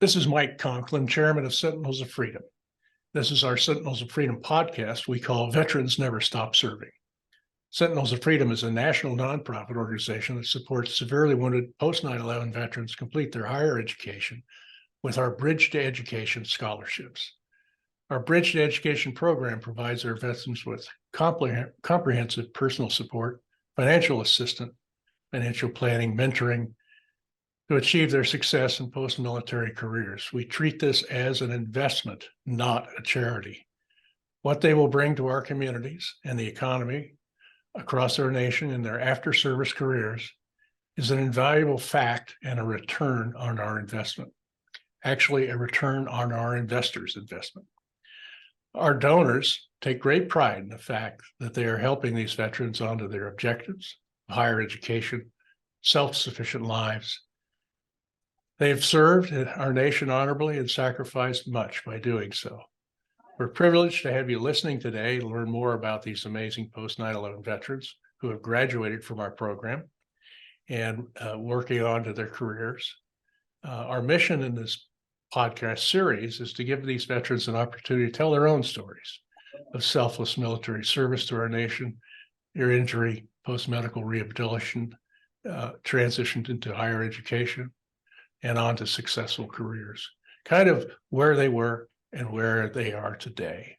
This is Mike Conklin, Chairman of Sentinels of Freedom. This is our Sentinels of Freedom podcast we call Veterans Never Stop Serving. Sentinels of Freedom is a national nonprofit organization that supports severely wounded post 9/11 veterans complete their higher education with our Bridge to Education scholarships. Our Bridge to Education program provides our veterans with comprehensive personal support, financial assistance, financial planning, mentoring, to achieve their success in post-military careers. We treat this as an investment, not a charity. What they will bring to our communities and the economy across our nation in their after-service careers is an invaluable fact and a return on our investment. Actually, a return on our investors' investment. Our donors take great pride in the fact that they are helping these veterans onto their objectives, higher education, self-sufficient lives. They've served our nation honorably and sacrificed much by doing so. We're privileged to have you listening today to learn more about these amazing post 9/11 veterans who have graduated from our program and working on to their careers. Our mission in this podcast series is to give these veterans an opportunity to tell their own stories of selfless military service to our nation, their injury, post-medical rehabilitation, transitioned into higher education, and on to successful careers, kind of where they were and where they are today.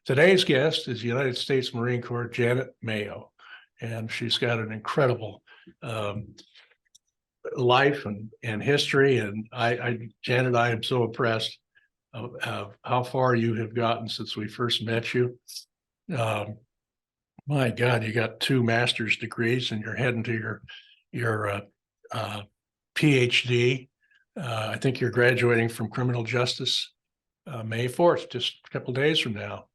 Today's guest is United States Marine Corps Janet Mayo, and she's got an incredible life and history. And Janet, I am so impressed of how far you have gotten since we first met you. My God, you got 2 master's degrees and you're heading to your Ph.D. I think you're graduating from criminal justice May 4th, just a couple of days from now.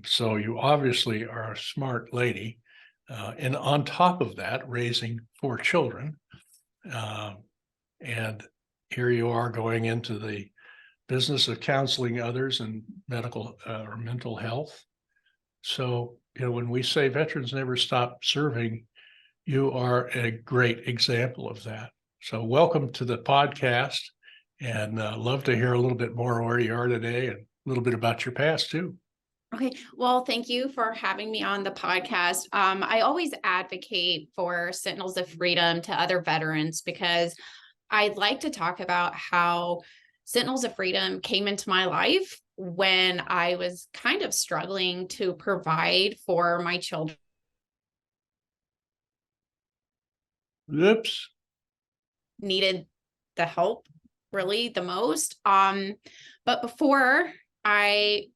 So you obviously are a smart lady. And on top of that, raising 4 children. And here you are going into the business of counseling others in medical or mental health. So, when we say veterans never stop serving, you are a great example of that. So welcome to the podcast, and love to hear a little bit more where you are today and a little bit about your past too. Okay. Well, thank you for having me on the podcast. I always advocate for Sentinels of Freedom to other veterans because I'd like to talk about how Sentinels of Freedom came into my life when I was kind of struggling to provide for my children. Oops. Needed the help really the most. But before I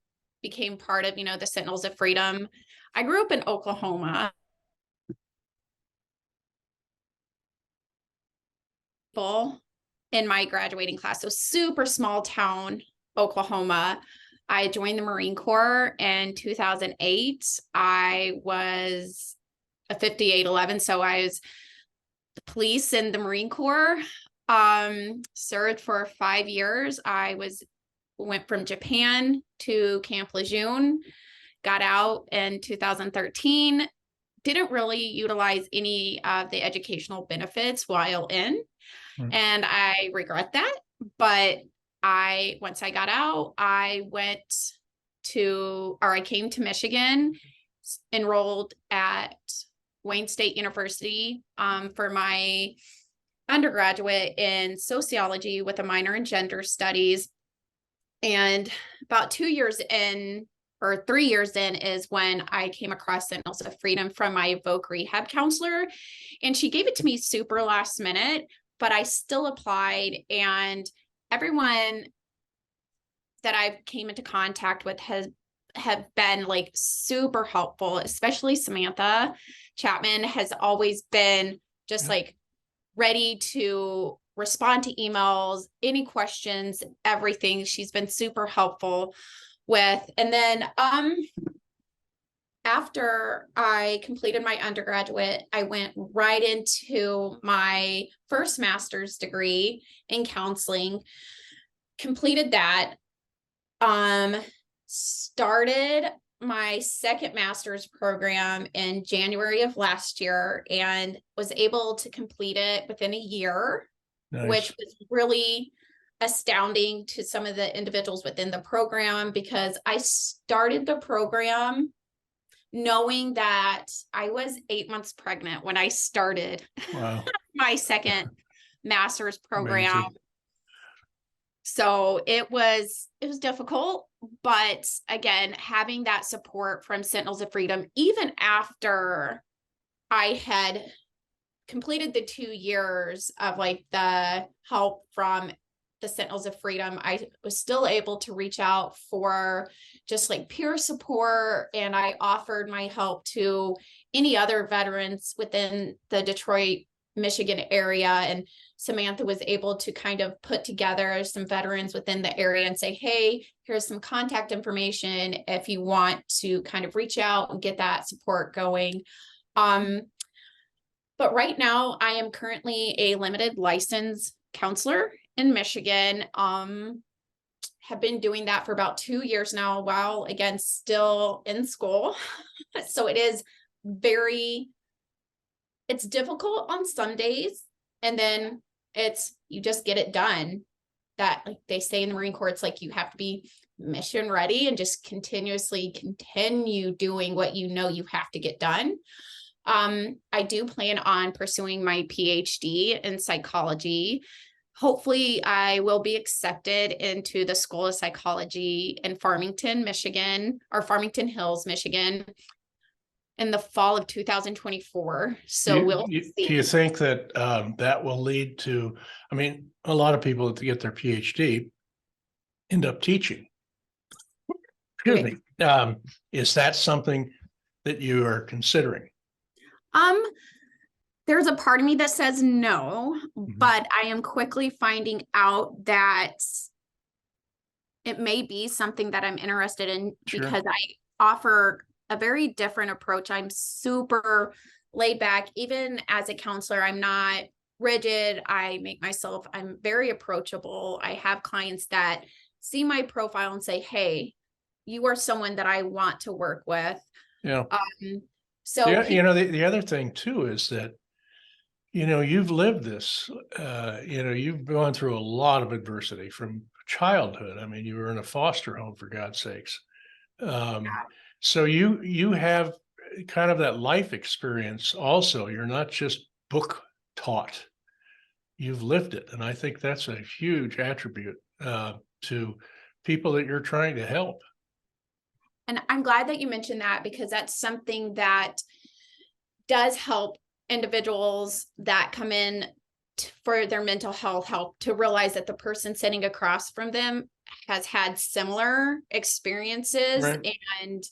became part of, the Sentinels of Freedom, I grew up in Oklahoma. In my graduating class, so super small town, Oklahoma. I joined the Marine Corps in 2008. I was a 5811, so I was the police in the Marine Corps. Served for 5 years. I went from Japan to Camp Lejeune, got out in 2013, didn't really utilize any of the educational benefits while in, and I regret that. But once I got out, I came to Michigan, enrolled at Wayne State University for my undergraduate in sociology with a minor in gender studies. And about 2 years in, or 3 years in, is when I came across Sentinels of Freedom from my Evoke rehab counselor. And she gave it to me super last minute, but I still applied. And everyone that I've came into contact with have been like super helpful, especially Samantha Chapman has always been just like ready to respond to emails, any questions, everything. She's been super helpful with. And then after I completed my undergraduate, I went right into my first master's degree in counseling, completed that, started my second master's program in January of last year and was able to complete it within a year. Nice. Which was really astounding to some of the individuals within the program, because I started the program knowing that I was 8 months pregnant when I started Wow. my second master's program. Amazing. So it was difficult, but again, having that support from Sentinels of Freedom, even after I had completed the 2 years of like the help from the Sentinels of Freedom, I was still able to reach out for just like peer support. And I offered my help to any other veterans within the Detroit, Michigan area. And Samantha was able to kind of put together some veterans within the area and say, hey, here's some contact information if you want to kind of reach out and get that support going. But right now I am currently a limited license counselor in Michigan. Have been doing that for about 2 years now, while again, still in school. So it is it's difficult on some days, and then you just get it done. That, like they say in the Marine Corps, it's like you have to be mission ready and just continuously continue doing what you know you have to get done. I do plan on pursuing my Ph.D. in psychology. Hopefully I will be accepted into the School of Psychology in Farmington, Michigan, or Farmington Hills, Michigan, in the fall of 2024. So we'll see. Do you think that that will lead to, I mean, a lot of people to get their PhD end up teaching. Excuse me. Is that something that you are considering? There's a part of me that says no, but I am quickly finding out that it may be something that I'm interested in. Sure. Because I offer a very different approach. I'm super laid back. Even as a counselor, I'm not rigid. I'm very approachable. I have clients that see my profile and say, hey, you are someone that I want to work with. Yeah. So yeah, the other thing too is that, you've lived this, you've gone through a lot of adversity from childhood. I mean, you were in a foster home, for God's sakes. So you have kind of that life experience also. You're not just book taught. You've lived it. And I think that's a huge attribute to people that you're trying to help. And I'm glad that you mentioned that, because that's something that does help individuals that come in for their mental health help to realize that the person sitting across from them has had similar experiences. Right. And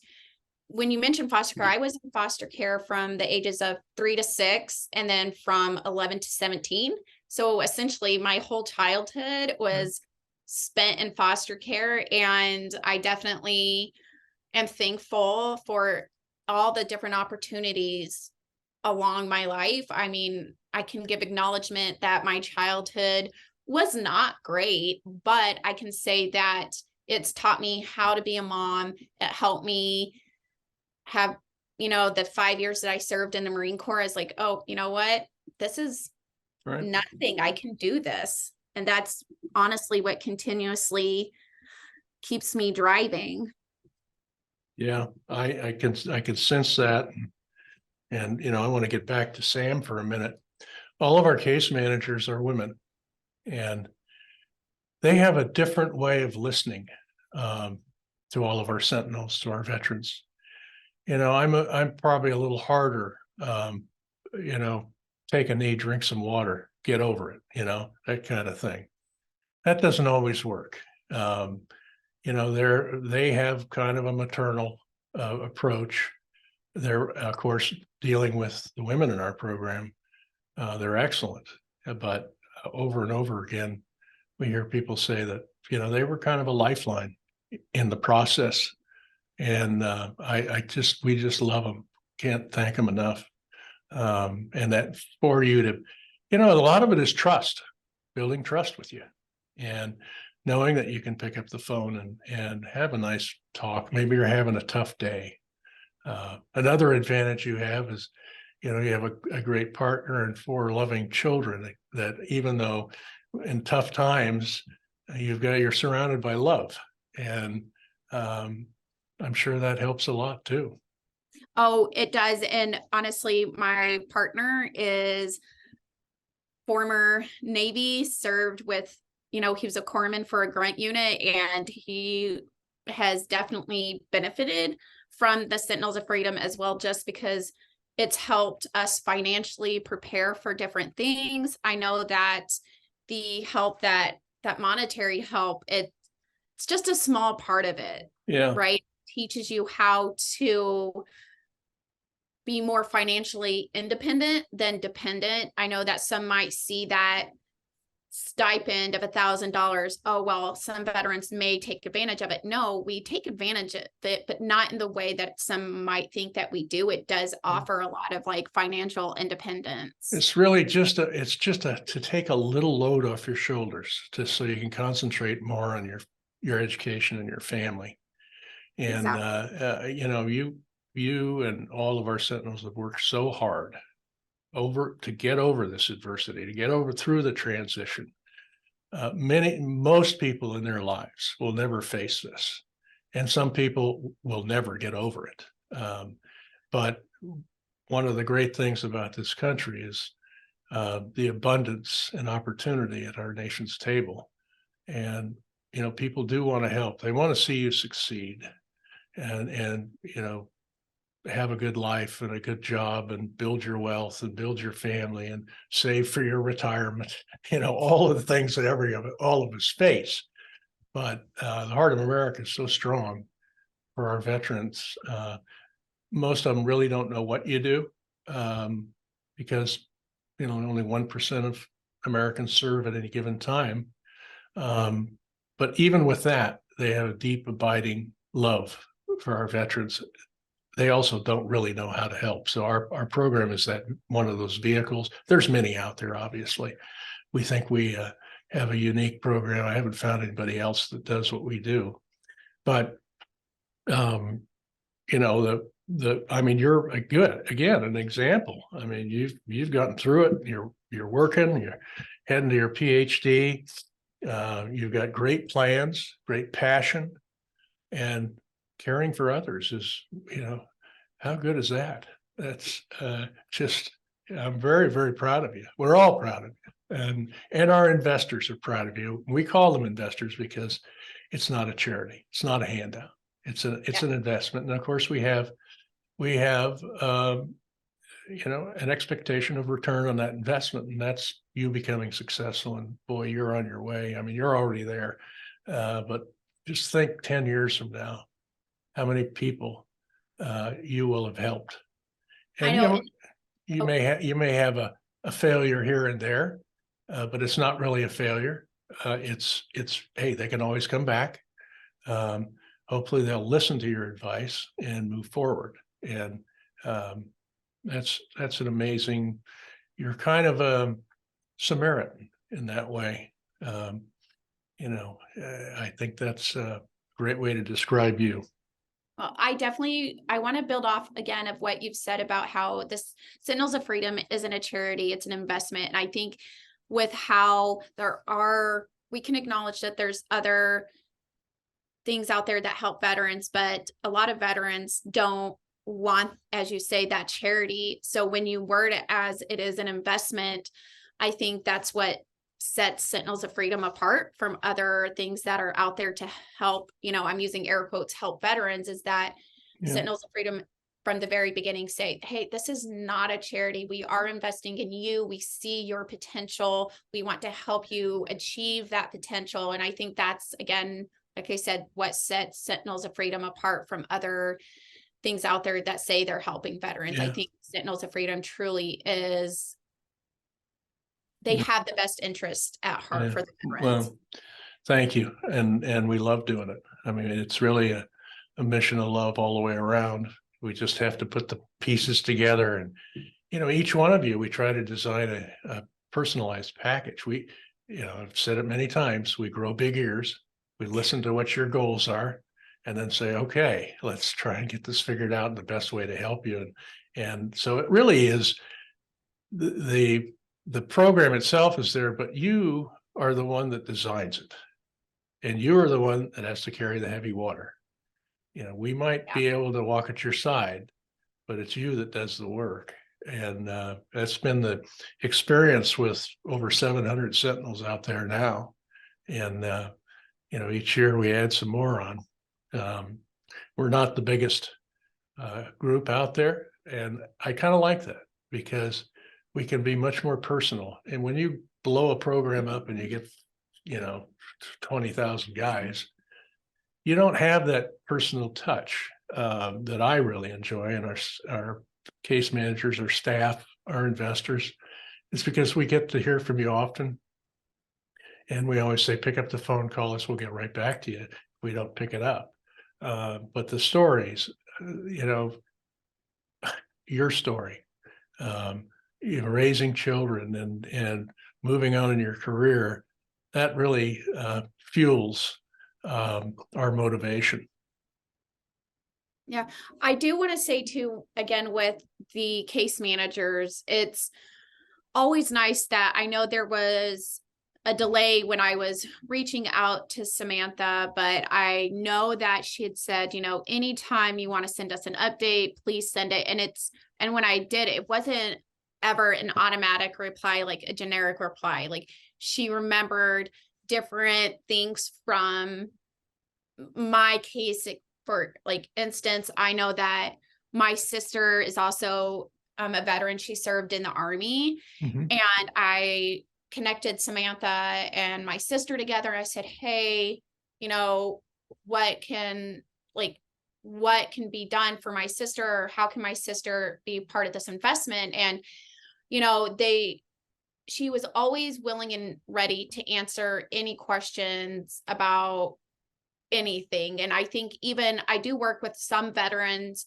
when you mentioned foster care, I was in foster care from the ages of 3 to 6, and then from 11 to 17. So essentially my whole childhood was spent in foster care. And I definitely am thankful for all the different opportunities along my life. I mean, I can give acknowledgement that my childhood was not great, but I can say that it's taught me how to be a mom. It helped me have, the 5 years that I served in the Marine Corps is like, oh, you know what? This is nothing. I can do this. And that's honestly what continuously keeps me driving. Yeah, I can sense that. And, I want to get back to Sam for a minute. All of our case managers are women, and they have a different way of listening to all of our sentinels, to our veterans. I'm probably a little harder, take a knee, drink some water, get over it, that kind of thing. That doesn't always work. They have kind of a maternal approach. They're, of course, dealing with the women in our program. They're excellent, but over and over again, we hear people say that, they were kind of a lifeline in the process. And we just love them. Can't thank them enough. And that for you to, a lot of it is trust, building trust with you, and knowing that you can pick up the phone and have a nice talk. Maybe you're having a tough day. Another advantage you have is, you have a great partner and 4 loving children that even though in tough times, you're surrounded by love, and I'm sure that helps a lot too. Oh, it does. And honestly, my partner is former Navy, served with, he was a corpsman for a grunt unit, and he has definitely benefited from the Sentinels of Freedom as well, just because it's helped us financially prepare for different things. I know that the help that monetary help, it's just a small part of it. Yeah. Right? Teaches you how to be more financially independent than dependent. I know that some might see that stipend of $1,000. Oh, well, some veterans may take advantage of it. No, we take advantage of it, but not in the way that some might think that we do. It does offer a lot of like financial independence. It's really just to take a little load off your shoulders, just so you can concentrate more on your education and your family. And exactly. You and all of our Sentinels have worked so hard to get over this adversity, to get through the transition. Most people in their lives will never face this, and some people will never get over it. But one of the great things about this country is the abundance and opportunity at our nation's table. And, people do want to help. They want to see you succeed and have a good life and a good job and build your wealth and build your family and save for your retirement, all of the things that all of us face. But the heart of America is so strong for our veterans. Most of them really don't know what you do, because, only 1% of Americans serve at any given time. But even with that, they have a deep, abiding love for our veterans. They also don't really know how to help. So our program is that one of those vehicles. There's many out there, obviously. We think we have a unique program. I haven't found anybody else that does what we do. But, you're an example. I mean, you've gotten through it. You're working, you're heading to your Ph.D. You've got great plans, great passion, and caring for others is, how good is that? That's I'm very, very proud of you. We're all proud of you. And our investors are proud of you. We call them investors because it's not a charity. It's not a handout. It's an investment. And of course we have an expectation of return on that investment, and that's you becoming successful. And boy, you're on your way. I mean, you're already there. But just think 10 years from now, how many people you will have helped. And I know. You may have a failure here and there, but it's not really a failure. It's hey, they can always come back. Hopefully they'll listen to your advice and move forward. And that's an amazing. You're kind of a Samaritan in that way. I think that's a great way to describe you. Well, I want to build off again of what you've said about how this Sentinels of Freedom isn't a charity, it's an investment. And I think with how we can acknowledge that there's other things out there that help veterans, but a lot of veterans don't want, as you say, that charity. So when you word it as it is an investment, I think that's what sets Sentinels of Freedom apart from other things that are out there to help, I'm using air quotes, help veterans, is that Sentinels of Freedom from the very beginning say, hey, this is not a charity. We are investing in you. We see your potential. We want to help you achieve that potential. And I think that's, again, like I said, what sets Sentinels of Freedom apart from other things out there that say they're helping veterans. I think Sentinels of Freedom truly is, they have the best interest at heart for the veterans. Well, thank you. And we love doing it. I mean, it's really a mission of love all the way around. We just have to put the pieces together. And, each one of you, we try to design a personalized package. I've said it many times, we grow big ears. We listen to what your goals are and then say, okay, let's try and get this figured out in the best way to help you. And so it really is the program itself is there, but you are the one that designs it. and you're the one that has to carry the heavy water. We might Yeah. be able to walk at your side, but it's you that does the work. And that's been the experience with over 700 Sentinels out there now. And, each year we add some more on. We're not the biggest group out there. And I kind of like that because we can be much more personal. And when you blow a program up and you get, 20,000 guys, you don't have that personal touch that I really enjoy, and our case managers, our staff, our investors. It's because we get to hear from you often, and we always say, pick up the phone, call us, we'll get right back to you if we don't pick it up. But the stories, your story, raising children and moving on in your career, that really fuels our motivation. Yeah, I do want to say too, again, with the case managers, it's always nice that I know there was a delay when I was reaching out to Samantha, but I know that she had said, anytime you want to send us an update, please send it. And when I did, it wasn't ever an automatic reply, like a generic reply. Like she remembered different things from my case. For like instance, I know that my sister is also a veteran. She served in the Army. Mm-hmm. And I connected Samantha and my sister together. I said, hey, what can be done for my sister? Or how can my sister be part of this investment? And, she was always willing and ready to answer any questions about anything. And I think even I do work with some veterans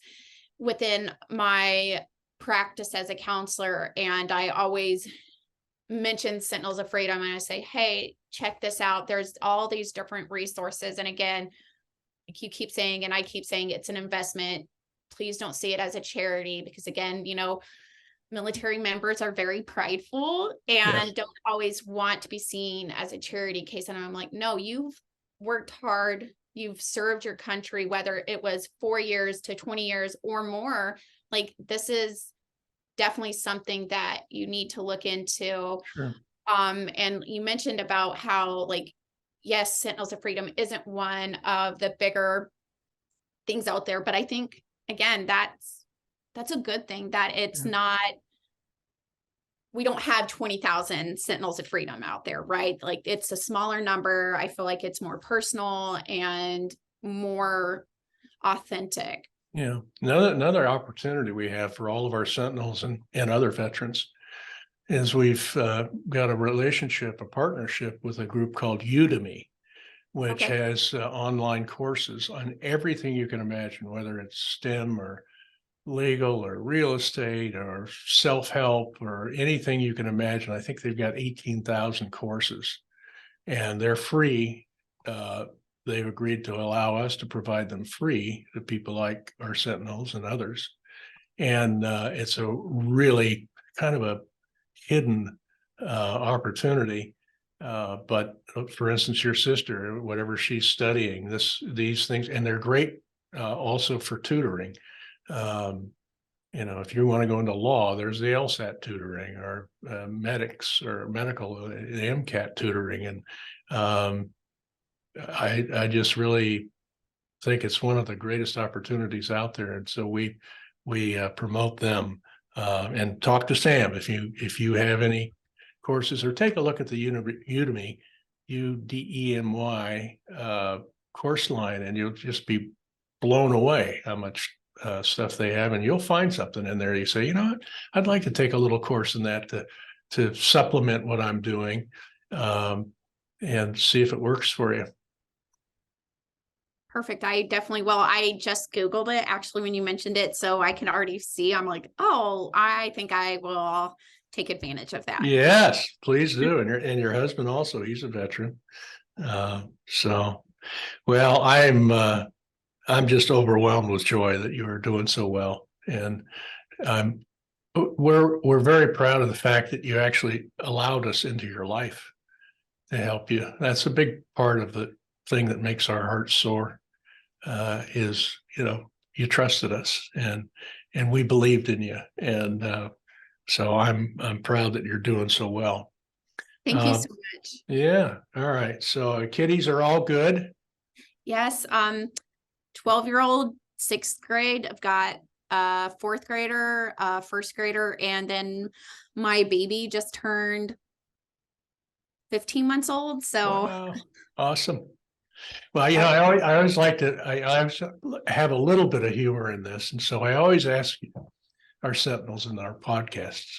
within my practice as a counselor, and I always mention Sentinels of Freedom and I say, hey, check this out. There's all these different resources. And again, like you keep saying, and I keep saying, it's an investment. Please don't see it as a charity, because again, military members are very prideful and don't always want to be seen as a charity case. And I'm like, no, you've worked hard. You've served your country, whether it was 4 years to 20 years or more. Like this is definitely something that you need to look into. Sure. And you mentioned about how, yes, Sentinels of Freedom isn't one of the bigger things out there, but I think again, that's a good thing that it's not, we don't have 20,000 Sentinels of Freedom out there, right? Like it's a smaller number. I feel like it's more personal and more authentic. Yeah. Another opportunity we have for all of our Sentinels and other veterans is we've got a partnership with a group called Udemy, which has online courses on everything you can imagine, whether it's STEM or legal or real estate or self-help or anything you can imagine. I think they've got 18,000 courses, and they're free. They've agreed to allow us to provide them free to people like our Sentinels and others. And it's a really kind of a hidden opportunity. But for instance, your sister, whatever she's studying, these things, and they're great also for tutoring. If you want to go into law, there's the LSAT tutoring, or medics or medical, the MCAT tutoring. And I just really think it's one of the greatest opportunities out there. And so we promote them, and talk to Sam if you have any courses, or take a look at the Udemy, UDEMY course line, and you'll just be blown away how much stuff they have, and you'll find something in there. You say, what, I'd like to take a little course in that to supplement what I'm doing, and see if it works for you. Perfect. I definitely will. I just Googled it actually when you mentioned it, so I can already see. I'm like, oh, I think I will take advantage of that. Yes, please do. And your husband also, he's a veteran. Well, I'm just overwhelmed with joy that you are doing so well, and we're very proud of the fact that you actually allowed us into your life to help you. That's a big part of thing that makes our hearts soar is, you trusted us and we believed in you. And so I'm proud that you're doing so well. Thank you so much. Yeah. All right. So kiddies are all good. Yes. 12-year-old, 6th grade. I've got a 4th grader, a 1st grader, and then my baby just turned 15 months old. So Wow. Awesome. Well, I always like to, I always have a little bit of humor in this. And so I always ask our Sentinels in our podcasts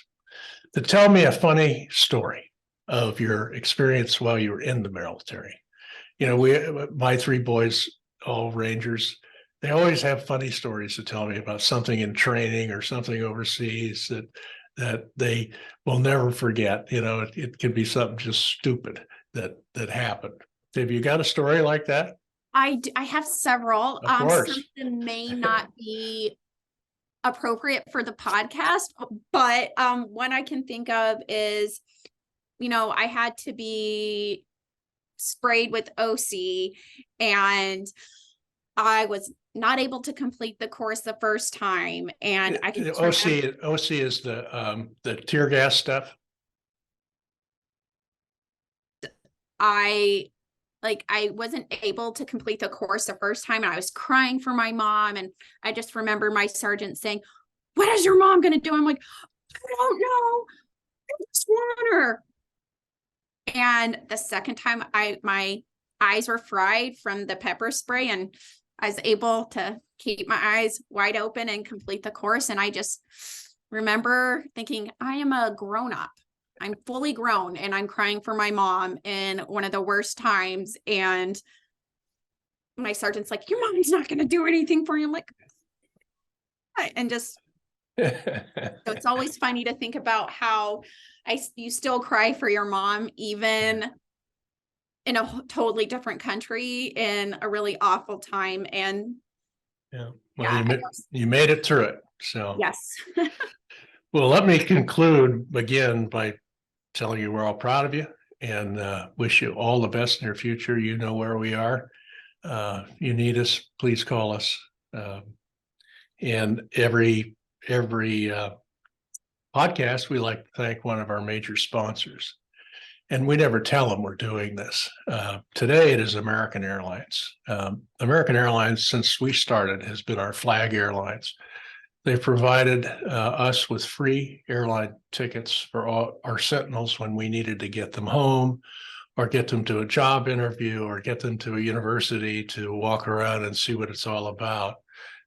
to tell me a funny story of your experience while you were in the military. My 3 boys, all Rangers, they always have funny stories to tell me about something in training or something overseas that they will never forget. It could be something just stupid that happened. Have you got a story like that? I have several. Of course. Some of them may not be appropriate for the podcast, but one I can think of is, I had to be sprayed with OC, and I was not able to complete the course the first time. And I can OC is the tear gas stuff. I wasn't able to complete the course the first time, and I was crying for my mom. And I just remember my sergeant saying, "What is your mom going to do?" I'm like, "I don't know. I just want her." And the second time, my eyes were fried from the pepper spray, and I was able to keep my eyes wide open and complete the course. And I just remember thinking, I am a grown-up. I'm fully grown, and I'm crying for my mom in one of the worst times. And my sergeant's like, "Your mom's not going to do anything for you." I'm like, and just, so it's always funny to think about how you still cry for your mom, even in a totally different country, in a really awful time. And yeah, well, you made it through it. So yes. Well, let me conclude again by telling you we're all proud of you and wish you all the best in your future. You know where we are. You need us, please call us. And every podcast, we like to thank one of our major sponsors. And we never tell them we're doing this. Today, it is American Airlines. American Airlines, since we started, has been our flag airlines. They've provided us with free airline tickets for all our Sentinels when we needed to get them home or get them to a job interview or get them to a university to walk around and see what it's all about.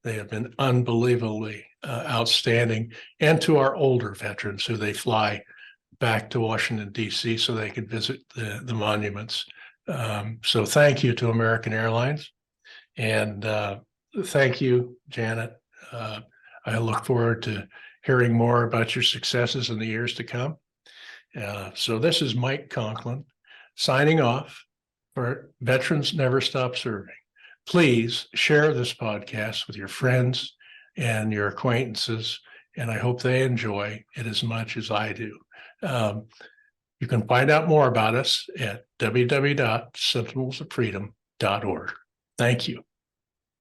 They have been unbelievably outstanding. And to our older veterans who they fly back to Washington, D.C. so they could visit the monuments. So thank you to American Airlines. And thank you, Janet. I look forward to hearing more about your successes in the years to come. So this is Mike Conklin signing off for Veterans Never Stop Serving. Please share this podcast with your friends and your acquaintances, and I hope they enjoy it as much as I do. You can find out more about us at www.sentinelsoffreedom.org. Thank you.